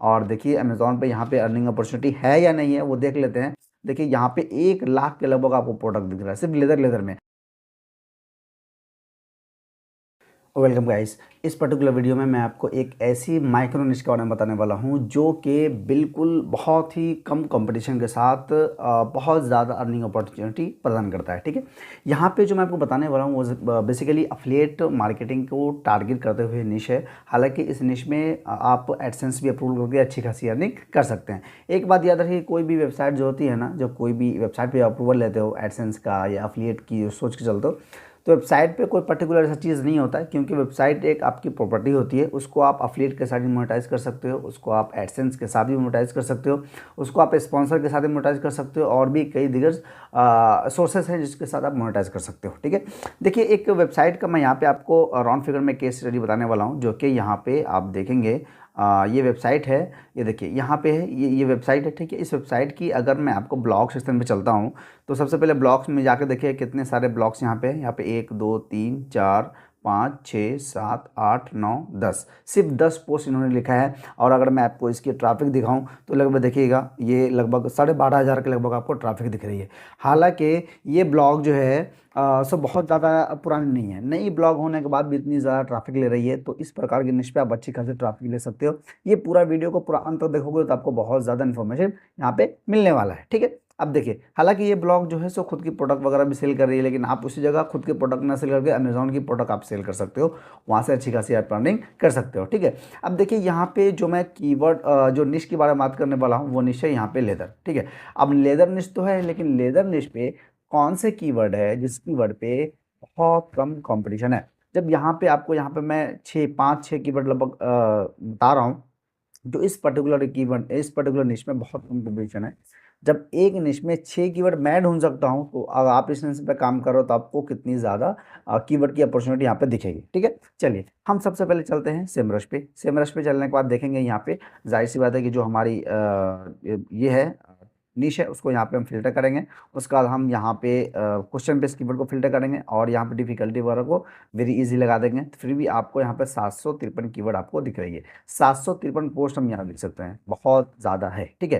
और देखिए अमेज़ॉन पे यहाँ पे अर्निंग अपॉर्चुनिटी है या नहीं है वो देख लेते हैं। देखिए यहाँ पे 1 लाख के लगभग आपको प्रोडक्ट दिख रहा है सिर्फ लेदर में। Welcome guys. इस पर्टिकुलर वीडियो में मैं आपको एक ऐसी माइक्रो निश के बारे में बताने वाला हूं जो कि बिल्कुल बहुत ही कम कंपटीशन के साथ बहुत ज़्यादा अर्निंग अपॉर्चुनिटी प्रदान करता है। ठीक है, यहाँ पे जो मैं आपको बताने वाला हूँ वो बेसिकली अफिलिएट मार्केटिंग को टारगेट करते हुए निश है। हालांकि इस निश में आप एडसेंस भी अप्रूव करके अच्छी खासी अर्निंग कर सकते हैं। एक बात याद रखिए, कोई भी वेबसाइट जो होती है ना, जब कोई भी वेबसाइट पर अप्रूवल लेते हो एडसेंस का या अफिलिएट की सोच के चलते हो, तो वेबसाइट पे कोई पर्टिकुलर ऐसा चीज़ नहीं होता है, क्योंकि वेबसाइट एक आपकी प्रॉपर्टी होती है। उसको आप अफिलिएट के साथ भी मोनेटाइज कर सकते हो, उसको आप एडसेंस के साथ भी मोनेटाइज कर सकते हो, उसको आप स्पॉन्सर के साथ भी मोनेटाइज कर सकते हो, और भी कई दिगर सोर्सेस हैं जिसके साथ आप मोनेटाइज कर सकते हो। ठीक है, देखिए एक वेबसाइट का मैं यहाँ पे आपको राउंड फिगर में केस स्टडी बताने वाला हूँ, जो कि यहाँ पे आप देखेंगे ये वेबसाइट है। ये देखिए यहाँ पे है, ये वेबसाइट है। ठीक है, इस वेबसाइट की अगर मैं आपको ब्लॉग सेक्शन पे चलता हूँ तो सबसे पहले ब्लॉग्स में जाकर देखिए कितने सारे ब्लॉग्स यहाँ पे हैं। यहाँ पे 1 2 3 4 5 6 7 8 9 10, सिर्फ 10 पोस्ट इन्होंने लिखा है। और अगर मैं आपको इसकी ट्रैफिक दिखाऊं तो लगभग देखिएगा ये लगभग 12,500 के लगभग आपको ट्रैफिक दिख रही है। हालांकि ये ब्लॉग जो है सब बहुत ज़्यादा पुरानी नहीं है, नई ब्लॉग होने के बाद भी इतनी ज़्यादा ट्रैफिक ले रही है, तो इस प्रकार की निश पे आप अच्छी खासी ट्रैफिक ले सकते हो। ये पूरा वीडियो को पूरा अंत तक देखोगे तो आपको बहुत ज़्यादा इन्फॉर्मेशन यहाँ पे मिलने वाला है। ठीक है, अब देखिए हालांकि ये ब्लॉग जो है सो खुद की प्रोडक्ट वगैरह भी सेल कर रही है, लेकिन आप उसी जगह खुद के प्रोडक्ट ना सेल करके अमेजोन की प्रोडक्ट आप सेल कर सकते हो, वहाँ से अच्छी खासी आप अर्निंग कर सकते हो। ठीक है, अब देखिए यहाँ पे जो मैं कीवर्ड जो निश के बारे में बात करने वाला हूँ वो निश है यहाँ पे लेदर। ठीक है, अब लेदर निश तो है, लेकिन लेदर निश पे कौन से कीवर्ड है जिस कीवर्ड पे बहुत कम कंपटीशन है। जब यहाँ पे आपको यहाँ पे मैं 5-6 कीवर्ड लगभग बता रहा हूँ, जो इस पर्टिकुलर कीवर्ड इस पर्टिकुलर निश में बहुत कम कंपटीशन है। जब एक निश में 6 कीवर्ड मैं ढूंढ सकता हूं, तो अगर आप इस निश पे काम करो तो आपको कितनी ज़्यादा कीवर्ड की अपॉर्चुनिटी यहाँ पे दिखेगी। ठीक है, चलिए हम सबसे पहले चलते हैं सेमरश पे। सेमरश पे चलने के बाद देखेंगे यहाँ पे जाहिर सी बात है कि जो हमारी ये है निश है उसको यहाँ पे हम फिल्टर करेंगे। उसके बाद हम यहाँ पे क्वेश्चन बेस्ड कीवर्ड को फिल्टर करेंगे और यहाँ पे डिफिकल्टी वगैरह को वेरी इजी लगा देंगे, तो फिर भी आपको यहाँ पे 753 कीवर्ड आपको दिख रही है। 753 पोस्ट हम यहाँ लिख सकते हैं, बहुत ज़्यादा है। ठीक है,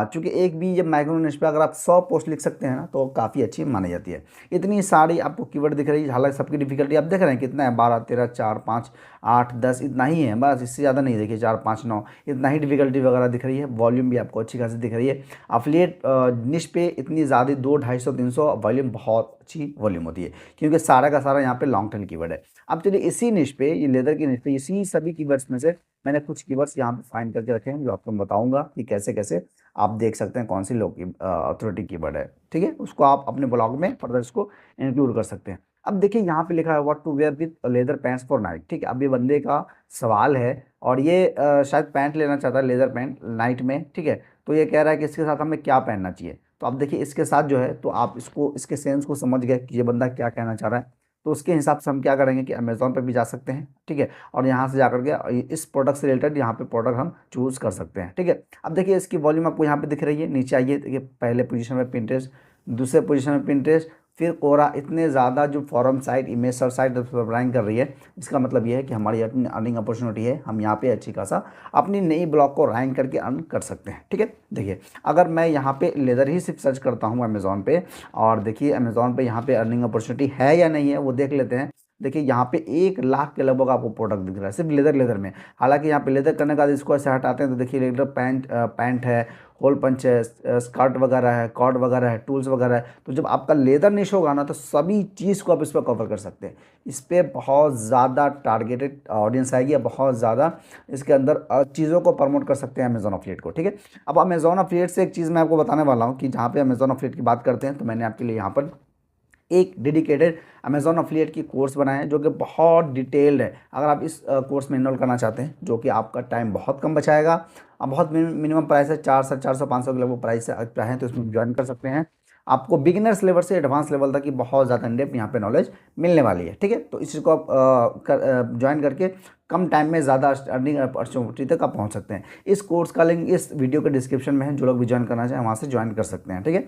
चूँकि एक भी जब माइक्रो निश पे अगर आप 100 पोस्ट लिख सकते हैं ना तो काफ़ी अच्छी मानी जाती है। इतनी सारी आपको कीवर्ड दिख रही है, हालांकि सबकी डिफिकल्टी आप देख रहे हैं कितना है, 12 13 4 5 8 10 इतना ही है, बस इससे ज़्यादा नहीं। देखिए 4 5 9 इतना ही डिफिकल्टी वगैरह दिख रही है। वॉल्यूम भी आपको अच्छी खासी दिख रही है। अफिलिएट निश पे इतनी ज़्यादा 2 250 300 वॉल्यूम बहुत अच्छी वॉल्यूम होती है, क्योंकि सारा का सारा यहाँ पे लॉन्ग टेल कीवर्ड है। अब चलिए इसी निश पे, ये लेदर की निश पे, इसी सभी कीवर्ड्स में से मैंने कुछ कीवर्ड्स यहाँ पे फाइंड करके रखे हैं, जो आपको मैं बताऊंगा कि कैसे कैसे आप देख सकते हैं कौन सी लोग अथॉरिटी कीवर्ड है। ठीक है, उसको आप अपने ब्लॉग में फर्दर इसको इंक्लूड कर सकते हैं। अब देखिए यहाँ पे लिखा है what to wear with leather pants for night. ठीक है, अब ये बंदे का सवाल है और ये शायद पैंट लेना चाहता है, लेदर पैंट नाइट में। ठीक है, तो ये कह रहा है कि इसके साथ हमें क्या पहनना चाहिए। तो अब देखिए इसके साथ जो है, तो आप इसको इसके सेंस को समझ गए कि ये बंदा क्या कहना चाह रहा है, तो उसके हिसाब से हम क्या करेंगे कि अमेजोन पे भी जा सकते हैं। ठीक है, और यहाँ से जाकर के इस प्रोडक्ट से रिलेटेड यहाँ पे प्रोडक्ट हम चूज कर सकते हैं। ठीक है, अब देखिए इसकी वॉल्यूम आपको यहाँ पे दिख रही है। नीचे आइए, देखिए पहले पोजीशन में पिंटरेस्ट, दूसरे पोजीशन में पिंटरेस्ट, फिर कोरा। इतने ज़्यादा जो forum site, image search site rank कर रही है, इसका मतलब ये है कि हमारी अपनी अर्निंग अपॉर्चुनिटी है। हम यहाँ पे अच्छी खासा अपनी नई ब्लॉग को रैंक करके अर्न कर सकते हैं। ठीक है, देखिए अगर मैं यहाँ पे लेदर ही सिर्फ सर्च करता हूँ अमेजोन पे, और देखिए अमेजोन पे यहाँ पे अर्निंग अपॉर्चुनिटी है या नहीं है वो देख लेते हैं। देखिए यहाँ पे 1 लाख के लगभग आपको प्रोडक्ट दिख रहा है सिर्फ लेदर में। हालांकि यहाँ पे लेदर करने के बाद इसको ऐसे हटाते हैं तो देखिए लेदर पैंट है, होल पंच है, स्कर्ट वगैरह है, कॉर्ड वगैरह है, टूल्स वगैरह है। तो जब आपका लेदर निश होगा ना तो सभी चीज़ को आप इस पर कवर कर सकते हैं। इस पर बहुत ज़्यादा टारगेटेड ऑडियंस आएगी, बहुत ज़्यादा इसके अंदर चीज़ों को प्रमोट कर सकते हैं अमेजोन अफिलिएट को। ठीक है, अब अमेजोन अफिलिएट से एक चीज़ मैं आपको बताने वाला हूँ कि जहाँ पे अमेजोन अफिलिएट की बात करते हैं, तो मैंने आपके लिए यहाँ पर एक डेडिकेटेड अमेजोन अफिलिएट की कोर्स बनाए हैं जो कि बहुत डिटेल्ड है। अगर आप इस कोर्स में इनरोल करना चाहते हैं, जो कि आपका टाइम बहुत कम बचाएगा, अब बहुत मिनिमम प्राइस है, 400 500 के लगभग प्राइस है, तो इसमें ज्वाइन कर सकते हैं। आपको बिगिनर्स लेवल से एडवांस लेवल तक की बहुत ज़्यादा इन डेप्थ यहाँ पे नॉलेज मिलने वाली है। ठीक है, तो इसी को आप ज्वाइन करके कम टाइम में ज़्यादा अर्निंग अपॉर्चुनिटी तक आप पहुंच सकते हैं। इस कोर्स का लिंक इस वीडियो के डिस्क्रिप्शन में है, जो लोग भी ज्वाइन करना चाहें वहाँ से ज्वाइन कर सकते हैं। ठीक है,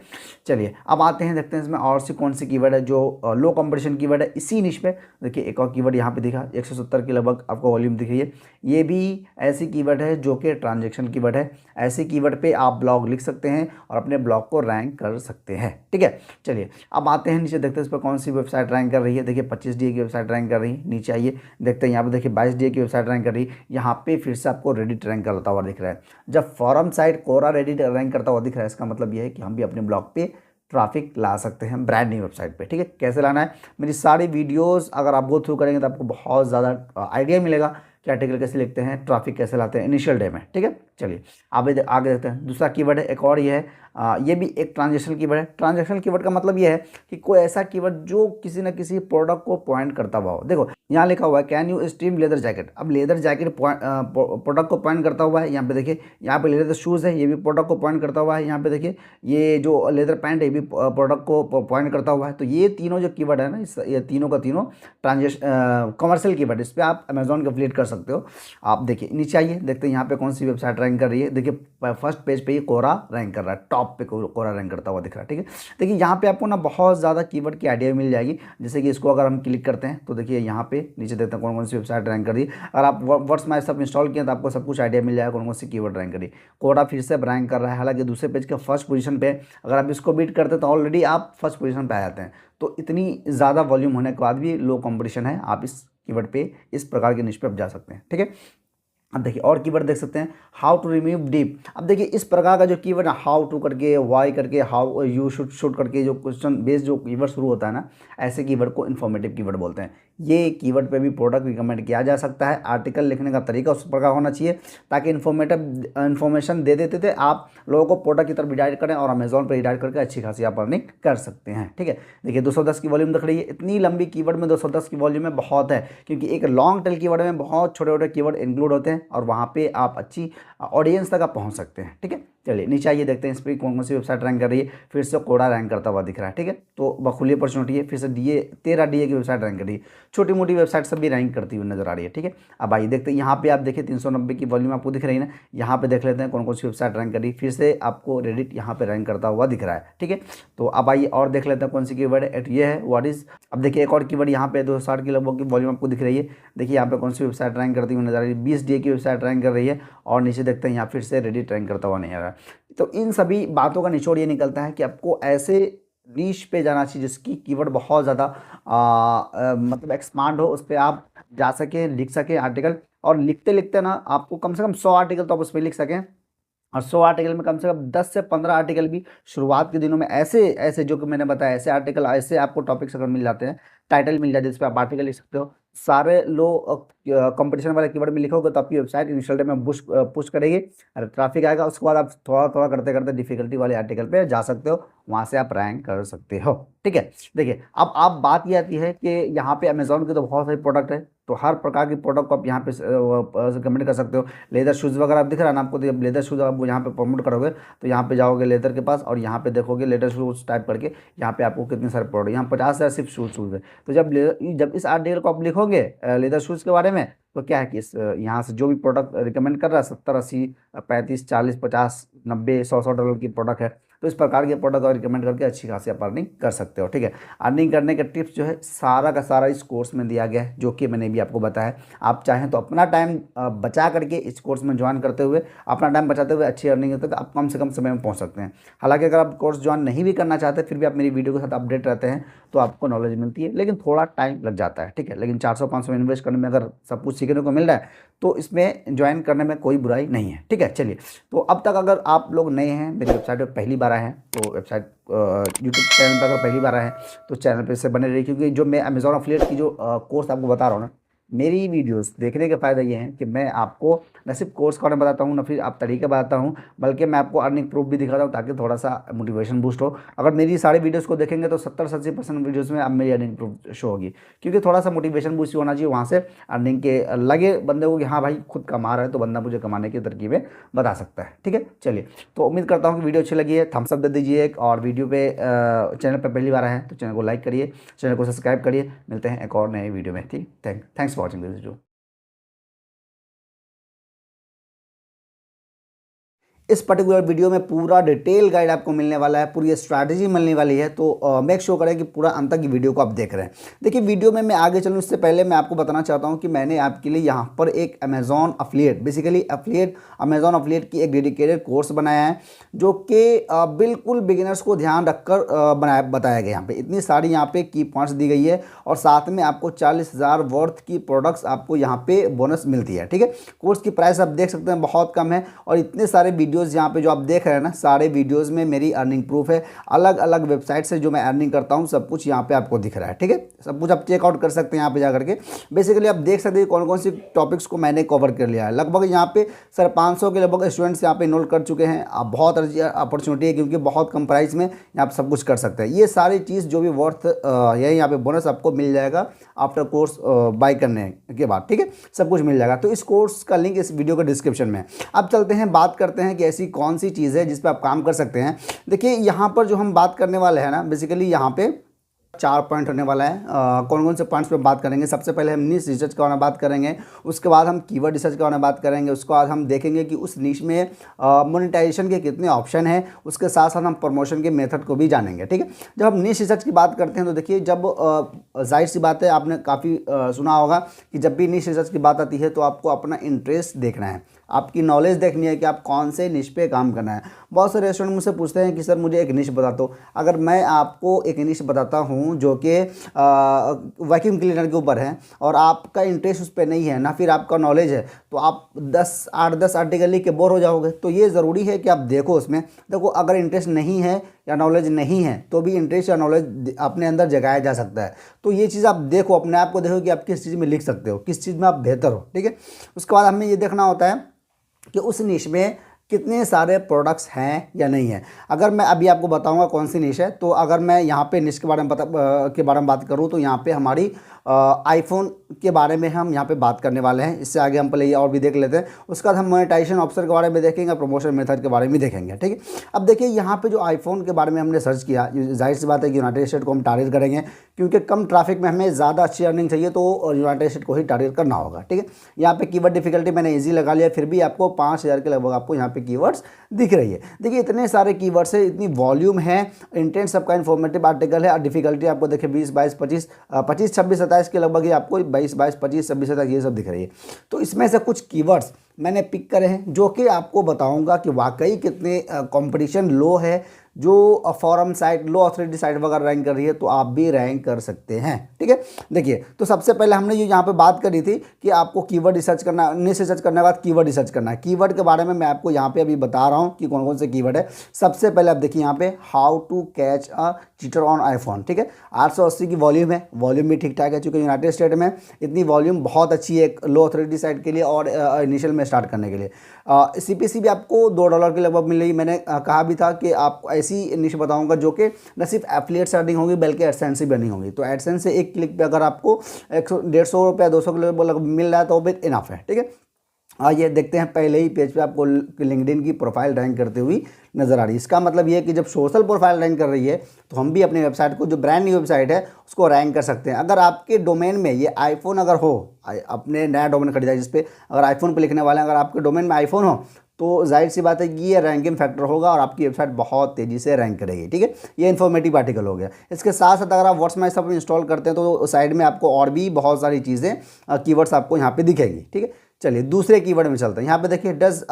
चलिए अब आते हैं, देखते हैं इसमें और सी कौन सी कीवर्ड है जो लो कंपटीशन कीवर्ड है इसी निश पे। देखिए एक और कीवर्ड यहाँ पे दिखा, 170 के लगभग आपको वॉल्यूम दिख रही है। ये भी ऐसी कीवर्ड है जो कि ट्रांजेक्शन कीवर्ड है। ऐसी कीवर्ड पे आप ब्लॉग लिख सकते हैं और अपने ब्लॉग को रैंक कर सकते हैं। ठीक है, चलिए अब आते हैं नीचे, देखते हैं इस पर कौन सी वेबसाइट रैंक कर रही है। देखिए 25 DA की वेबसाइट रैंक कर रही है। नीचे आइए, देखते हैं यहाँ पे, देखिए 22 DA की वेबसाइट रैंक कर रही है। यहाँ पे फिर से आपको रेडिट रैंक करता हुआ दिख रहा है। जब फॉरम साइट कोरा रेडिट रैंक करता हुआ दिख रहा है, इसका मतलब यह है कि हम भी अपने ब्लॉग पे ट्रैफिक ला सकते हैं ब्रांड न्यू वेबसाइट पे। ठीक है, कैसे लाना है, मेरी सारी वीडियोस अगर आप गो थ्रू करेंगे तो आपको बहुत ज़्यादा आइडिया मिलेगा कि आर्टिकल कैसे लिखते हैं, ट्रैफिक कैसे लाते हैं इनिशियल डे में। ठीक है, चलिए आगे देखते हैं। दूसरा कीवर्ड है, एक और ये है, ये भी एक ट्रांजेक्शनल कीवर्ड है। ट्रांजेक्शनल कीवर्ड का मतलब ये है कि कोई ऐसा कीवर्ड जो किसी न किसी प्रोडक्ट को पॉइंट करता हुआ हो। देखो यहाँ लिखा हुआ है can you stream leather jacket. अब लेदर जैकेट प्रोडक्ट को पॉइंट करता हुआ है। यहाँ पे देखिए, यहाँ पे लेदर शूज़ है, ये भी प्रोडक्ट को पॉइंट करता हुआ है। यहाँ पे देखिए ये जो लेदर पैंट है, ये भी प्रोडक्ट को पॉइंट करता हुआ है। तो ये तीनों जो कीवर्ड है ना, ये तीनों का तीनों ट्रांजेक्शन कमर्शियल कीवर्ड, इस पर आप अमेजॉन का एफिलिएट कर सकते हो। आप देखिए नीचे आइए, देखते हैं यहाँ पे कौन सी वेबसाइट रैंक कर रही है। देखिए फर्स्ट पेज पे ये कोरा रैंक कर रहा है, टॉप पे कोरा रैंक करता हुआ दिख रहा है। ठीक है, देखिए यहाँ पे आपको ना बहुत ज़्यादा कीवर्ड की आइडिया मिल जाएगी। जैसे कि इसको अगर हम क्लिक करते हैं तो देखिए यहाँ पे नीचे देखते हैं कौन कौन सी वेबसाइट रैंक कर रही है। अगर आप वर्ड्स माय सब इंस्टॉल किए तो आपको सब कुछ आइडिया मिल जाएगा कौन कौन सी कीवर्ड रैंक करी। कोरा फिर से रैंक कर रहा है, हालांकि दूसरे पेज के फर्स्ट पोजीशन पे। अगर आप इसको बीट करते तो ऑलरेडी आप फर्स्ट पोजीशन पे आ जाते हैं। तो इतनी ज़्यादा वॉल्यूम होने के बाद भी लो कॉम्पिटिशन है, आप इस कीवर्ड पे इस प्रकार के निश पे आप जा सकते हैं। ठीक है, अब देखिए और कीवर्ड देख सकते हैं, हाउ टू रिमूव डीप। अब देखिए इस प्रकार का जो कीवर्ड है, हाउ टू करके, वाई करके, हाउ यू शुड करके, जो क्वेश्चन बेस्ड जो कीवर्ड शुरू होता है ना, ऐसे कीवर्ड को इन्फॉर्मेटिव कीवर्ड बोलते हैं। ये कीवर्ड पे भी प्रोडक्ट रिकमेंड किया जा सकता है। आर्टिकल लिखने का तरीका उस प्रकार होना चाहिए ताकि इन्फॉर्मेशन दे देते थे आप लोगों को प्रोडक्ट की तरफ रिडायरेक्ट करें और अमेजोन पर रिडायरेक्ट करके अच्छी खासी आप अर्निंग कर सकते हैं। ठीक है, देखिए 210 की वॉल्यूम दिख रही है। इतनी लंबी कीवर्ड में 210 की वॉल्यूम में बहुत है, क्योंकि एक लॉन्ग टेल कीवर्ड में बहुत छोटे छोटे कीवर्ड इंक्लूड होते हैं और वहाँ पे आप अच्छी ऑडियंस तक आप पहुँच सकते हैं। ठीक है, चलिए नीचे आइए, देखते हैं इस पर कौन कौन सी वेबसाइट रैंक कर रही है। फिर से कोड़ा रैंक करता हुआ दिख रहा है। ठीक है, तो बखूली अपॉर्चुनिटी है। फिर से DA 13 DA की वेबसाइट रैंक कर रही है। छोटी मोटी वेबसाइट सब भी रैंक करती हुई नजर आ रही है। ठीक है, अब आइए देखते हैं, यहाँ पे आप देखिए 390 की वॉल्यूम आपको दिख रही है ना। यहाँ पे देख लेते हैं कौन कौन सी वेबसाइट रैंक कर रही है। फिर से आपको रेडिट यहाँ पे रैंक करता हुआ दिख रहा है। ठीक है, तो अब आइए और देख लेते हैं कौन सी कीवर्ड है। ये है व्हाट इज। अब देखिए एक और कीवर्ड यहाँ पे 260 की लगभग की वॉल्यूम आपको दिख रही है। देखिए यहाँ पे कौन सी वेबसाइट रैंक करती हुई नजर आ रही है, 20 DA की वेबसाइट रैंक कर रही है। और नीचे देखते हैं यहाँ फिर से रेडिट रैंक करता हुआ नहीं आ रहा है। तो इन सभी बातों का निचोड़ ये निकलता है कि आपको ऐसे नीश पे जाना चाहिए जिसकी कीवर्ड बहुत ज़्यादा मतलब एक्सपांड हो, उस पर आप जा सकें, लिख सकें आर्टिकल। और लिखते लिखते ना आपको कम से कम 100 आर्टिकल तो आप उस पर लिख सकें। और 100 आर्टिकल में कम से कम 10 से 15 आर्टिकल भी शुरुआत के दिनों में ऐसे ऐसे जो कि मैंने बताया, ऐसे आर्टिकल, ऐसे आपको टॉपिक्स अगर मिल जाते हैं, टाइटल मिल जाते हैं जिस पर आप आर्टिकल लिख सकते हो, सारे लो कंपटीशन वाले कीवर्ड में लिखोगे तो आपकी वेबसाइट इनिशियल डे में पुश करेगी, ट्रैफिक आएगा। उसके बाद आप थोड़ा थोड़ा करते करते डिफिकल्टी वाले आर्टिकल पे जा सकते हो, वहाँ से आप रैंक कर सकते हो। ठीक है, देखिए अब आप बात ये आती है कि यहाँ पे अमेजोन के तो बहुत सारे प्रोडक्ट है, तो हर प्रकार की प्रोडक्ट को आप यहाँ पे रिकमेंड कर सकते हो। लेदर शूज़ वगैरह आप दिख रहा है ना आपको, जब लेदर शूज़ आप यहाँ पे प्रमोट करोगे तो यहाँ पे जाओगे लेदर के पास और यहाँ पे देखोगे लेदर शूज़ टाइप करके, यहाँ पे आपको कितने सारे प्रोडक्ट, यहाँ 50,000 सिर्फ शूज़ है। तो जब इस आर्टिकल को आप लिखोगे लेदर शूज़ के बारे में, तो क्या है कि इस यहाँ से जो भी प्रोडक्ट रिकमेंड कर रहा है 70, 80, 35, 40, 50, 90, 100 डॉलर की प्रोडक्ट है, तो इस प्रकार के प्रोडक्ट और रिकमेंड करके अच्छी खासी आप अर्निंग कर सकते हो। ठीक है, अर्निंग करने के टिप्स जो है सारा का सारा इस कोर्स में दिया गया है, जो कि मैंने भी आपको बताया। आप चाहें तो अपना टाइम बचा करके इस कोर्स में ज्वाइन करते हुए, अपना टाइम बचाते हुए अच्छी अर्निंग करते आप कम से कम समय में पहुंच सकते हैं। हालांकि अगर आप कोर्स ज्वाइन नहीं भी करना चाहते फिर भी आप मेरी वीडियो के साथ अपडेट रहते हैं तो आपको नॉलेज मिलती है, लेकिन थोड़ा टाइम लग जाता है। ठीक है, लेकिन 400-500 इन्वेस्ट करने में अगर सब कुछ सीखने को मिल रहा है तो इसमें ज्वाइन करने में कोई बुराई नहीं है। ठीक है, चलिए तो अब तक अगर आप लोग नए हैं, मेरी वेबसाइट पर पहली बार आए हैं, तो वेबसाइट यूट्यूब चैनल पर अगर पहली बार आए हैं तो चैनल पे से बने रहिए, क्योंकि जो मैं अमेजॉन एफिलिएट की जो कोर्स आपको बता रहा हूँ ना, मेरी वीडियोस देखने का फ़ायदा ये है कि मैं आपको न सिर्फ कोर्स का बारे में बताता हूँ, न फिर आप तरीके बताता हूँ, बल्कि मैं आपको अर्निंग प्रूफ भी दिखाता हूँ ताकि थोड़ा सा मोटिवेशन बूस्ट हो। अगर मेरी सारी वीडियोस को देखेंगे तो 70-80% वीडियोस में अब मेरी अर्निंग प्रूफ शो होगी, क्योंकि थोड़ा सा मोटिवेशन बूस्ट होना चाहिए वहाँ से अर्निंग के लगे बंदे को कि हाँ भाई खुद कमा रहा है तो बंदा मुझे कमाने की तरकीबें बता सकता है। ठीक है, चलिए तो उम्मीद करता हूँ कि वीडियो अच्छी लगी है, थम्स अप दे दीजिए एक, और वीडियो पे चैनल पर पहली बार आए हैं तो चैनल को लाइक करिए, चैनल को सब्सक्राइब करिए। मिलते हैं एक और नए वीडियो में। ठीक, thanks for watching this video. इस पर्टिकुलर वीडियो में पूरा डिटेल गाइड आपको मिलने वाला है, पूरी स्ट्रैटेजी मिलने वाली है। तो मेक श्योर करें कि पूरा अंत तक की वीडियो को आप देख रहे हैं। देखिए वीडियो में मैं आगे चलूँ उससे पहले मैं आपको बताना चाहता हूँ कि मैंने आपके लिए यहाँ पर एक Amazon affiliate, basically Amazon affiliate की एक डेडिकेटेड कोर्स बनाया है, जो कि बिल्कुल बिगिनर्स को ध्यान रखकर बताया गया। यहाँ पे इतनी सारी यहाँ पे की पॉइंट्स दी गई है और साथ में आपको 40,000 वर्थ की प्रोडक्ट्स आपको यहाँ पे बोनस मिलती है। ठीक है, कोर्स की प्राइस आप देख सकते हैं बहुत कम है और इतने सारे वीडियोस यहाँ पे जो आप देख रहे हैं ना, सारे वीडियोस में मेरी अर्निंग प्रूफ है। अलग अलग वेबसाइट से जो मैं अर्निंग करता हूँ सब कुछ यहाँ पे आपको दिख रहा है। ठीक है, सब कुछ आप चेकआउट कर सकते हैं यहाँ पे जाकर के। बेसिकली आप देख सकते हैं कौन कौन सी टॉपिक्स को मैंने कवर कर लिया है। लगभग यहाँ पे 550 के लगभग स्टूडेंट्स यहाँ पे इनरोल कर चुके हैं। आप बहुत अपॉर्चुनिटी है क्योंकि बहुत कम प्राइस में यहाँ पे सब कुछ कर सकते हैं। ये सारी चीज़ जो भी वर्थ है यहाँ पे बोनस आपको मिल जाएगा आफ्टर कोर्स बाय करने के बाद। ठीक है, सब कुछ मिल जाएगा। तो इस कोर्स का लिंक इस वीडियो के डिस्क्रिप्शन में। अब चलते हैं, बात करते हैं कि ऐसी कौन सी चीज़ है जिस पे आप काम कर सकते हैं। देखिए यहाँ पर जो हम बात करने वाले हैं ना, बेसिकली यहाँ पे 4 पॉइंट होने वाला है। कौन कौन से पॉइंट्स पे बात करेंगे? सबसे पहले हम निश रिसर्च के बारे में बात करेंगे, उसके बाद हम कीवर्ड रिसर्च के बारे में बात करेंगे, उसके बाद हम देखेंगे कि उस निश में मोनेटाइजेशन के कितने ऑप्शन हैं, उसके साथ साथ हम प्रमोशन के मेथड को भी जानेंगे। ठीक है, जब हम निश रिसर्च की बात करते हैं तो देखिए, जब जाहिर सी बात है, आपने काफ़ी सुना होगा कि जब भी निश रिसर्च की बात आती है तो आपको अपना इंटरेस्ट देखना है, आपकी नॉलेज देखनी है कि आप कौन से निश पे काम करना है। बहुत से रेस्टोरेंट मुझसे पूछते हैं कि सर मुझे एक निश बता दो। अगर मैं आपको एक निश बताता हूँ जो कि वैक्यूम क्लीनर के ऊपर है और आपका इंटरेस्ट उस पर नहीं है ना, फिर आपका नॉलेज है, तो आप 10 आर्टिकल लिख के बोर हो जाओगे। तो ये ज़रूरी है कि आप देखो उसमें। देखो, अगर इंटरेस्ट नहीं है या नॉलेज नहीं है तो भी इंटरेस्ट या नॉलेज अपने अंदर जगाया जा सकता है। तो ये चीज़ आप देखो, अपने आप को देखो कि आप किस चीज़ में लिख सकते हो, किस चीज़ में आप बेहतर हो। ठीक है, उसके बाद हमें ये देखना होता है कि उस निश में कितने सारे प्रोडक्ट्स हैं या नहीं है। अगर मैं अभी आपको बताऊंगा कौन सी निश है, तो अगर मैं यहाँ पे निश के बारे में बात करूँ तो यहाँ पे हमारी आईफोन के बारे में हम यहाँ पे बात करने वाले हैं। इससे आगे हम पहले ये और भी देख लेते हैं, उसके बाद हम मोनेटाइजेशन ऑप्शन के बारे में देखेंगे, प्रमोशन मेथड के बारे में देखेंगे। ठीक है, अब देखिए यहाँ पे जो आईफोन के बारे में हमने सर्च किया, जाहिर सी बात है कि यूनाइटेड स्टेट को हम टारगेट करेंगे क्योंकि कम ट्रैफिक में हमें ज़्यादा अच्छी अर्निंग चाहिए, तो यूनाइटेड स्टेट को ही टारगेट करना होगा। ठीक है, यहाँ पे कीवर्ड डिफिकल्टी मैंने ईजी लगा लिया, फिर भी आपको 5000 के लगभग आपको यहाँ पे कीवर्ड्स दिख रही है। देखिए इतने सारे कीवर्ड्स है, इतनी वॉल्यूम है, इंटेंट सबका इन्फॉर्मेटिव आर्टिकल है और डिफिकल्टी आपको देखिए 20, 22, 25, 26, 26, 27 के लगभग ही आपको 22, 22, 25, 26, 27 ये सब दिख रही है। तो इसमें से कुछ कीवर्ड्स मैंने पिक करे हैं जो कि आपको बताऊंगा कि वाकई कितने कंपटीशन लो है। जो फॉरम साइट, लो अथॉरिटी साइट वगैरह रैंक कर रही है तो आप भी रैंक कर सकते हैं। ठीक है, देखिए तो सबसे पहले हमने ये यहाँ पे बात करी थी कि आपको कीवर्ड रिसर्च करना, निश रिसर्च करने के बाद कीवर्ड रिसर्च करना है। कीवर्ड के बारे में मैं आपको यहाँ पे अभी बता रहा हूँ कि कौन कौन से कीवर्ड है। सबसे पहले आप देखिए यहाँ पे how to catch a cheater on iPhone. ठीक है, 880 की वॉल्यूम है, वॉल्यूम भी ठीक ठाक है चूँकि यूनाइटेड स्टेट में इतनी वॉल्यूम बहुत अच्छी है एक लो अथॉरिटी साइट के लिए और इनिशियल में स्टार्ट करने के लिए। CPC भी आपको $2 के लगभग मिल रही। मैंने कहा भी था कि आपको ऐसी निश बताऊंगा जो कि न सिर्फ एफिलिएट से अर्निंग होगी बल्कि एडसेंस से भी अर्निंग होगी। तो एडसेंस से एक क्लिक पे अगर आपको 150 रुपया 200 के लगभग मिल रहा है तो भी इनफ है। ठीक है, ये देखते हैं पहले ही पेज पे आपको लिंक्डइन की प्रोफाइल रैंक करते हुई नज़र आ रही है। इसका मतलब ये है कि जब सोशल प्रोफाइल रैंक कर रही है तो हम भी अपनी वेबसाइट को, जो ब्रांड न्यू वेबसाइट है, उसको रैंक कर सकते हैं। अगर आपके डोमेन में ये आईफोन अगर हो, अपने नया डोमेन खरीदा जिसपे अगर आईफोन पे लिखने वाले हैं, अगर आपके डोमेन में आईफोन हो तो जाहिर सी बात है कि ये रैंकिंग फैक्टर होगा और आपकी वेबसाइट बहुत तेज़ी से रैंक करेगी। ठीक है, ये इन्फॉर्मेटिव आर्टिकल हो गया। इसके साथ साथ अगर आप व्हाट्सएप सब इंस्टॉल करते हैं तो साइड में आपको और भी बहुत सारी चीज़ें, कीवर्ड्स आपको यहाँ पे दिखेगी। ठीक है, चलिए दूसरे कीवर्ड में चलते हैं। यहाँ पे देखिए does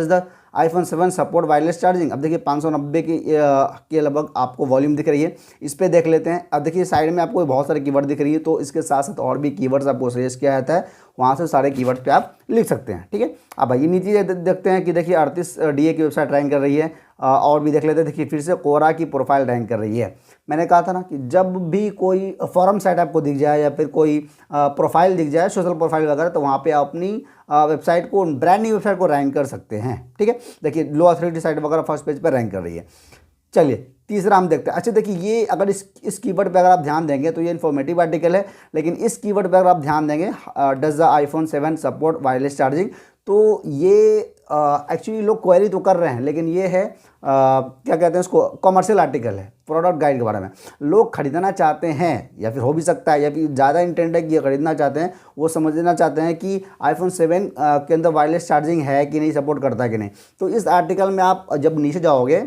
the iPhone 7 support wireless charging. अब देखिए 590 के लगभग आपको वॉल्यूम दिख रही है, इस पर देख लेते हैं। अब देखिए साइड में आपको बहुत सारे कीवर्ड दिख रही है, तो इसके साथ साथ और भी कीवर्ड्स आपको सजेस्ट किया जाता है, वहाँ से सारे कीवर्ड पे आप लिख सकते हैं। ठीक है, अब ये नीचे देखते हैं कि देखिए 38 DA की वेबसाइट रैंक कर रही है। और भी देख लेते हैं, देखिए फिर से कोरा की प्रोफाइल रैंक कर रही है। मैंने कहा था ना कि जब भी कोई फॉरम साइट आपको दिख जाए या फिर कोई प्रोफाइल दिख जाए, सोशल प्रोफाइल वगैरह, तो वहाँ पे आप अपनी वेबसाइट को, ब्रांड न्यू वेबसाइट को रैंक कर सकते हैं। ठीक है, देखिए लो अथॉरिटी साइट वगैरह फर्स्ट पेज पर रैंक कर रही है। चलिए तीसरा हम देखते हैं। अच्छा देखिए, ये अगर इस कीवर्ड पे अगर आप ध्यान देंगे तो ये इन्फॉर्मेटिव आर्टिकल है, लेकिन इस कीवर्ड पे अगर आप ध्यान देंगे, does the iPhone 7 support wireless charging, तो ये एक्चुअली लोग क्वेरी तो कर रहे हैं, लेकिन ये है क्या कहते हैं उसको, कॉमर्शियल आर्टिकल है। प्रोडक्ट गाइड के बारे में। लोग खरीदना चाहते हैं, या फिर हो भी सकता है या फिर ज़्यादा इंटेंट है कि ये खरीदना चाहते हैं, वो समझना चाहते हैं कि आईफोन 7 के अंदर वायरलेस चार्जिंग है कि नहीं, सपोर्ट करता है कि नहीं। तो इस आर्टिकल में आप जब नीचे जाओगे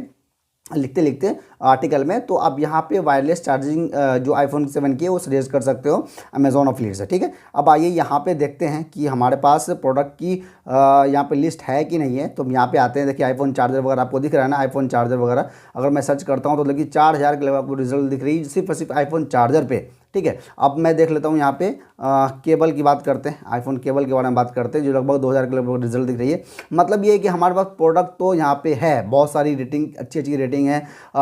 लिखते लिखते आर्टिकल में, तो आप यहाँ पे वायरलेस चार्जिंग जो आईफोन 7 की है वो सजेस्ट कर सकते हो अमेजॉन एफिलिएट से, ठीक है। अब आइए यहाँ पे देखते हैं कि हमारे पास प्रोडक्ट की यहाँ पे लिस्ट है कि नहीं है। तो हम यहाँ पे आते हैं, देखिए आईफोन चार्जर वगैरह आपको दिख रहा है ना, आईफोन चार्जर वगैरह अगर मैं सर्च करता हूँ तो देखिए 4000 के लगभग आपको रिजल्ट दिख रही है सिर्फ और सिर्फ आईफोन चार्जर पे, ठीक है। अब मैं देख लेता हूँ यहाँ पे केबल की बात करते हैं, आईफोन केबल के बारे में बात करते हैं, जो लगभग 2000 के लगभग रिजल्ट दिख रही है। मतलब ये है कि हमारे पास प्रोडक्ट तो यहाँ पे है, बहुत सारी रेटिंग, अच्छी अच्छी रेटिंग है।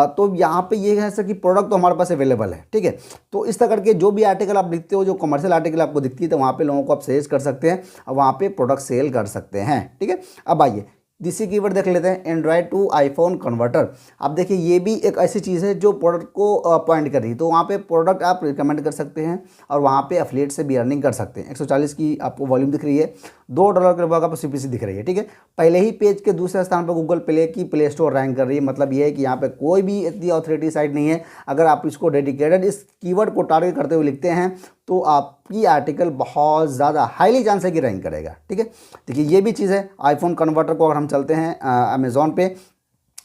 तो यहाँ पे ये है सर कि प्रोडक्ट तो हमारे पास अवेलेबल है, ठीक है। तो इस तरह करके जो भी आर्टिकल आप लिखते हो, जो कमर्शियल आर्टिकल आपको दिखती है, तो वहाँ पे लोगों को आप सजेस्ट कर सकते हैं और वहाँ पे प्रोडक्ट सेल कर सकते हैं, ठीक है। अब आइए दूसरी कीवर्ड देख लेते हैं, एंड्रॉयड टू आईफोन कन्वर्टर। अब देखिए ये भी एक ऐसी चीज़ है जो प्रोडक्ट को पॉइंट कर रही है। तो वहाँ पे प्रोडक्ट आप रिकमेंड कर सकते हैं और वहाँ पे एफिलिएट से भी अर्निंग कर सकते हैं। 140 की आपको वॉल्यूम दिख रही है, $2 के लगभग आपको सीपीसी दिख रही है, ठीक है। पहले ही पेज के दूसरे स्थान पर गूगल प्ले की प्ले स्टोर रैंक कर रही है। मतलब ये है कि यहाँ पे कोई भी इतनी ऑथोरिटी साइट नहीं है। अगर आप इसको डेडिकेटेड इस कीवर्ड को टारगेट करते हुए लिखते हैं तो आपकी आर्टिकल बहुत ज़्यादा हाईली चांस है कि रैंक करेगा, ठीक है। देखिए ये भी चीज़ है। आईफोन कन्वर्टर को अगर हम चलते हैं अमेज़ॉन पे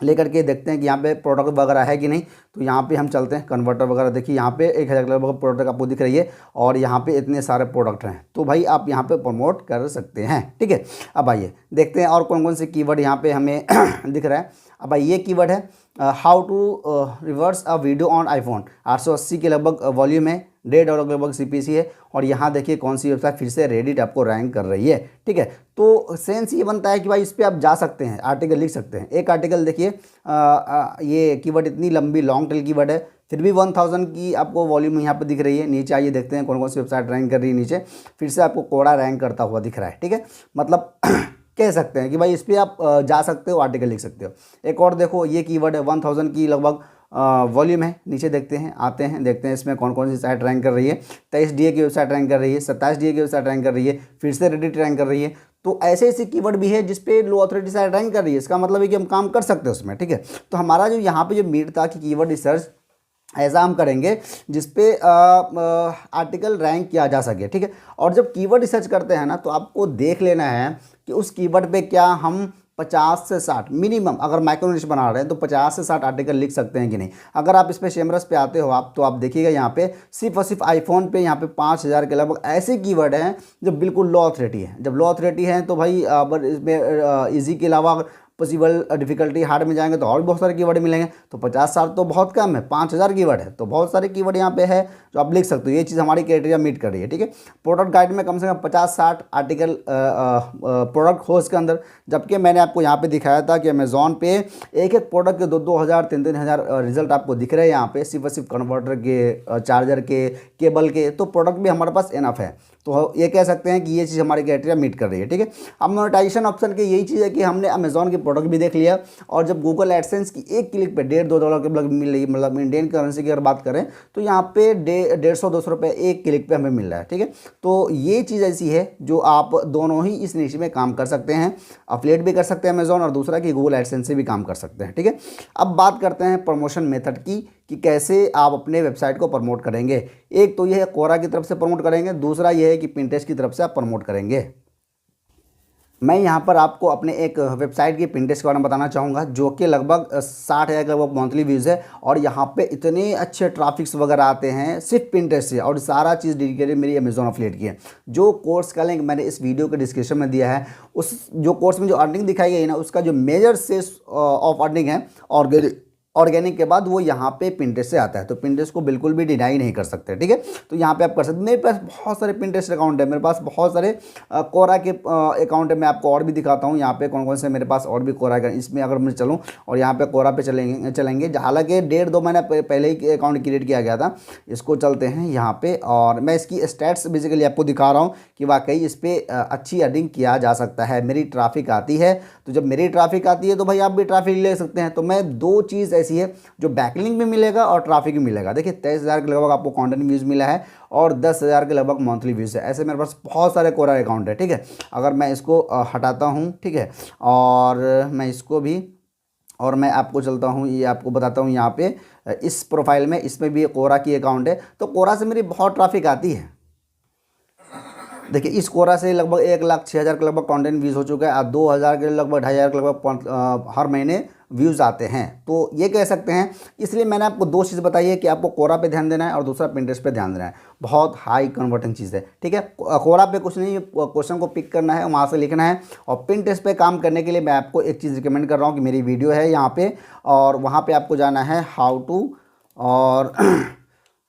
लेकर के देखते हैं कि यहाँ पे प्रोडक्ट वगैरह है कि नहीं। तो यहाँ पे हम चलते हैं कन्वर्टर वगैरह, देखिए यहाँ पे 1000 लगभग प्रोडक्ट आपको दिख रही है और यहाँ पे इतने सारे प्रोडक्ट हैं। तो भाई आप यहाँ पे प्रमोट कर सकते हैं, ठीक है। अब आइए देखते हैं और कौन कौन से कीवर्ड यहाँ पे हमें दिख रहा है। अब भाई ये कीवर्ड है how to reverse a video on iPhone, 880 के लगभग वॉल्यूम है, $1.5 के लगभग सीपीसी है। और यहाँ देखिए कौन सी वेबसाइट फिर से रेडिट आपको रैंक कर रही है, ठीक है। तो सेंस ये बनता है कि भाई इस पर आप जा सकते हैं, आर्टिकल लिख सकते हैं। एक आर्टिकल देखिए ये कीवर्ड इतनी लंबी लॉन्ग टेल कीवर्ड है, फिर भी 1000 की आपको वॉल्यूम यहाँ पे दिख रही है। नीचे आइए देखते हैं कौन कौन सी वेबसाइट रैंक कर रही है। नीचे फिर से आपको कोड़ा रैंक करता हुआ दिख रहा है, ठीक है। मतलब कह सकते हैं कि भाई इस पर आप जा सकते हो, आर्टिकल लिख सकते हो। एक और देखो ये कीवर्ड है, 1000 की लगभग वॉल्यूम है। नीचे देखते हैं, आते हैं, देखते हैं इसमें कौन कौन सी साइट रैंक कर रही है। 23 DA की वेबसाइट रैंक कर रही है, 27 DA की वेबसाइट रैंक कर रही है, फिर से रेडिट रैंक कर रही है। तो ऐसे ऐसे कीवर्ड भी है जिसपे लो अथॉरिटी साइट रैंक कर रही है। इसका मतलब है कि हम काम कर सकते हैं उसमें, ठीक है। तो हमारा जो यहाँ पे जो मीट था कि कीवर्ड रिसर्च ऐसा हम करेंगे जिसपे आर्टिकल रैंक किया जा सके, ठीक है। और जब कीवर्ड रिसर्च करते हैं ना तो आपको देख लेना है कि उस कीवर्ड पे क्या हम 50 से 60 मिनिमम, अगर माइक्रो निश बना रहे हैं तो 50 से 60 आर्टिकल लिख सकते हैं कि नहीं। अगर आप इस पे शेमरस पे आते हो आप, तो आप देखिएगा यहाँ पे सिर्फ और सिर्फ आईफोन पे यहाँ पे 5000 के लगभग ऐसे कीवर्ड हैं जो बिल्कुल लो अथॉरिटी है। जब लो अथॉरिटी है तो भाई अगर इसमें ईजी के अलावा पॉसिबल डिफिकल्टी हार्ड में जाएंगे तो और भी बहुत सारे कीवर्ड मिलेंगे। तो 50 तो बहुत कम है, 5000 कीवर्ड है तो बहुत सारे कीवर्ड यहाँ पे है जो आप लिख सकते हो। ये चीज़ हमारी क्राइटेरिया मीट कर रही है, ठीक है। प्रोडक्ट गाइड में कम से कम 50-60 आर्टिकल प्रोडक्ट हो इसके अंदर। जबकि मैंने आपको यहाँ पे दिखाया था कि अमेजॉन पे एक एक प्रोडक्ट के 2-2 हज़ार 3-3 हज़ार रिजल्ट आपको दिख रहे हैं यहाँ पे, सिर्फ और सिर्फ कन्वर्टर के, चार्जर के, केबल के। तो प्रोडक्ट भी हमारे पास इनफ है। तो ये कह सकते हैं कि ये चीज़ हमारी क्राइटेरिया मीट कर रही है, ठीक है। अब मोनेटाइजेशन ऑप्शन की यही चीज़ है कि हमने अमेजॉन के प्रोडक्ट भी देख लिया और जब गूगल एडसेंस की एक क्लिक पे $1.5-2 के लगभग मिल रही है। मतलब इंडियन करेंसी की अगर बात करें तो यहाँ पे 150-200 रुपये एक क्लिक पे हमें मिल रहा है, ठीक है। तो ये चीज़ ऐसी है जो आप दोनों ही इस निश में काम कर सकते हैं, अफिलिएट भी कर सकते हैं अमेजॉन, और दूसरा कि गूगल एडसेंस से भी काम कर सकते हैं, ठीक है। अब बात करते हैं प्रमोशन मेथड की कि कैसे आप अपने वेबसाइट को प्रमोट करेंगे। एक तो ये है कोरा की तरफ से प्रमोट करेंगे, दूसरा ये है कि पिंटरेस्ट की तरफ से आप प्रमोट करेंगे। मैं यहाँ पर आपको अपने एक वेबसाइट की पिंटरेस्ट के बारे में बताना चाहूँगा जो कि लगभग 60,000 का मंथली व्यूज़ है और यहाँ पे इतने अच्छे ट्रैफिक्स वगैरह आते हैं सिर्फ पिंटरेस्ट से, और सारा चीज़ डेडिकेटेड मेरी अमेजॉन एफिलिएट की है। जो कोर्स का लिंक मैंने इस वीडियो के डिस्क्रिप्शन में दिया है, उस जो कोर्स में जो अर्निंग दिखाई गई है ना, उसका जो मेजर सोर्स ऑफ अर्निंग है ऑर्गेनिक के बाद वो यहाँ पे पिंटरेस्ट से आता है। तो पिंटरेस्ट को बिल्कुल भी डिनाई नहीं कर सकते, ठीक है। तो यहाँ पे आप कर सकते हैं। मेरे पास बहुत सारे पिंटरेस्ट अकाउंट है, मेरे पास बहुत सारे कोरा के अकाउंट है। मैं आपको और भी दिखाता हूँ यहाँ पे कौन कौन से मेरे पास और भी कोरा है। इसमें अगर मैं चलूँ और यहाँ पे कोरा पे चलेंगे हालांकि 1.5-2 महीना पहले ही अकाउंट क्रिएट किया गया था। इसको चलते हैं यहाँ पे और मैं इसकी स्टैट्स बेसिकली आपको दिखा रहा हूँ कि वाकई इस पर अच्छी अर्निंग किया जा सकता है। मेरी ट्रैफिक आती है, तो जब मेरी ट्रैफिक आती है तो भाई आप भी ट्रैफिक ले सकते हैं। तो मैं दो चीज़ ऐसी है जो बैकलिंक भी मिलेगा और ट्रैफिक भी मिलेगा। देखिए 23,000 के लगभग आपको कंटेंट व्यूज़ मिला है और 10,000 के लगभग मंथली व्यूज़ है। ऐसे मेरे पास बहुत सारे कोरा अकाउंट है, ठीक है। अगर मैं इसको हटाता हूँ, ठीक है, और मैं इसको भी और मैं आपको चलता हूँ, ये आपको बताता हूँ यहाँ पे इस प्रोफाइल में, इसमें भी कोरा की अकाउंट है। तो कोरा से मेरी बहुत ट्रैफिक आती है। देखिए इस कोरा से लगभग 1,06,000 के लगभग कंटेंट व्यूज़ हो चुका है और 2,000 के लगभग 2,500 के लगभग हर महीने व्यूज़ आते हैं। तो ये कह सकते हैं, इसलिए मैंने आपको दो चीज़ बताई है कि आपको कोरा पे ध्यान देना है और दूसरा पिंटरेस्ट पे ध्यान देना है। बहुत हाई कन्वर्टिंग चीज़ है, ठीक है। कोरा पे कुछ नहीं, क्वेश्चन को पिक करना है, वहाँ से लिखना है। और पिंटरेस्ट पे काम करने के लिए मैं आपको एक चीज़ रिकमेंड कर रहा हूँ कि मेरी वीडियो है यहाँ पे, और वहाँ पर आपको जाना है हाउ टू और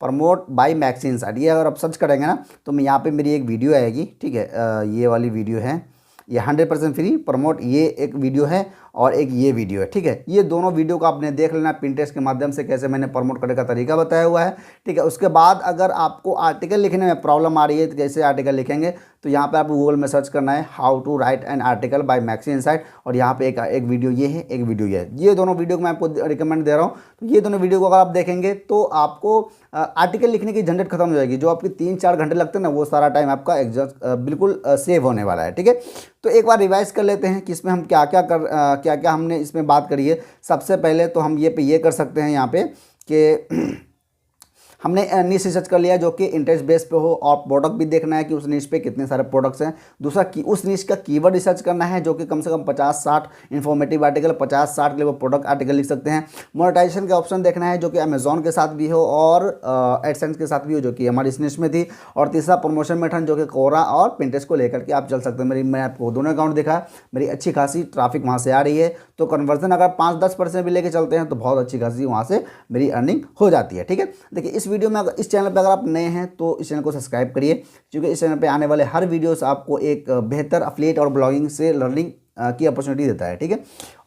प्रमोट बाय मैक्सी इनसाइट। ये अगर आप सर्च करेंगे ना तो मैं यहाँ पे मेरी एक वीडियो आएगी, ठीक है। ये वाली वीडियो है, ये 100% फ्री प्रमोट, ये एक वीडियो है और एक ये वीडियो है, ठीक है। ये दोनों वीडियो को आपने देख लेना, पिंटरेस्ट के माध्यम से कैसे मैंने प्रमोट करने का तरीका बताया हुआ है, ठीक है। उसके बाद अगर आपको आर्टिकल लिखने में प्रॉब्लम आ रही है तो कैसे आर्टिकल लिखेंगे, तो यहाँ पे आपको गूगल में सर्च करना है how to write an article by maxi insight, और यहाँ पे एक वीडियो ये है, एक वीडियो ये है। ये दोनों वीडियो को मैं आपको रिकमेंड दे रहा हूँ। तो ये दोनों वीडियो को अगर आप देखेंगे तो आपको आर्टिकल लिखने की झंझट खत्म हो जाएगी। जो आपके 3-4 घंटे लगते हैं ना, वो सारा टाइम आपका एग्जॉस्ट बिल्कुल सेव होने वाला है, ठीक है। तो एक बार रिवाइज कर लेते हैं कि इसमें हम क्या क्या हमने इसमें बात करी है। सबसे पहले तो हम ये कर सकते हैं यहाँ पे कि हमने नीश रिसर्च कर लिया जो कि इंटरेस्ट बेस पे हो, और प्रोडक्ट भी देखना है कि उस नीश पे कितने सारे प्रोडक्ट्स हैं। दूसरा कि उस नीश का कीवर्ड रिसर्च करना है जो कि कम से कम 50-60 इन्फॉर्मेटिव आर्टिकल, 50-60 के लिए वो प्रोडक्ट आर्टिकल लिख सकते हैं। मोनेटाइजेशन का ऑप्शन देखना है जो कि अमेजॉन के साथ भी हो और एडसेंस के साथ भी हो, जो कि हमारी इस नीश में थी। और तीसरा प्रमोशन मेथड जो कि कोरा और पिंटरेस्ट को लेकर के आप चल सकते हैं। मैं आपको दोनों अकाउंट दिखा, मेरी अच्छी खासी ट्रैफिक वहाँ से आ रही है। तो कन्वर्जन अगर 5-10% भी लेके चलते हैं तो बहुत अच्छी खासी वहाँ से मेरी अर्निंग हो जाती है, ठीक है। देखिए इस वीडियो में इस चैनल पर अगर आप नए हैं तो इस चैनल को सब्सक्राइब करिए, क्योंकि इस चैनल पे आने वाले हर वीडियोस आपको एक बेहतर अफिलिएट और ब्लॉगिंग से लर्निंग की अपॉर्चुनिटी देता है, ठीक है।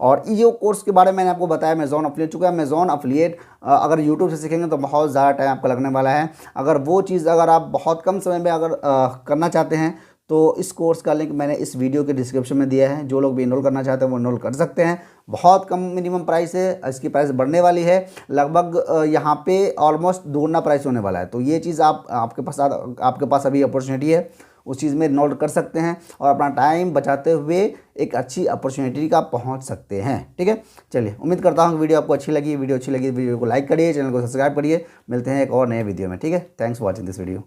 और ये कोर्स के बारे में मैंने आपको बताया, अमेजॉन अफिलिएट, चुका है अमेजॉन अफिलिएट अगर यूट्यूब से सीखेंगे तो बहुत ज़्यादा टाइम आपका लगने वाला है। अगर वो चीज़ अगर आप बहुत कम समय में अगर करना चाहते हैं तो इस कोर्स का लिंक मैंने इस वीडियो के डिस्क्रिप्शन में दिया है। जो लोग भी इनरोल करना चाहते हैं वो इनरोल कर सकते हैं। बहुत कम मिनिमम प्राइस है, इसकी प्राइस बढ़ने वाली है, लगभग यहाँ पे ऑलमोस्ट दोगुना प्राइस होने वाला है। तो ये चीज़ आपके पास अभी अपॉर्चुनिटी है, उस चीज़ में इनरोल कर सकते हैं और अपना टाइम बचाते हुए एक अच्छी अपॉर्चुनिटी का पहुँच सकते हैं, ठीक है। चलिए, उम्मीद करता हूँ कि वीडियो आपको अच्छी लगी। वीडियो को लाइक करिए, चैनल को सब्सक्राइब करिए। मिलते हैं एक और नए वीडियो में, ठीक है। Thanks for watching this video.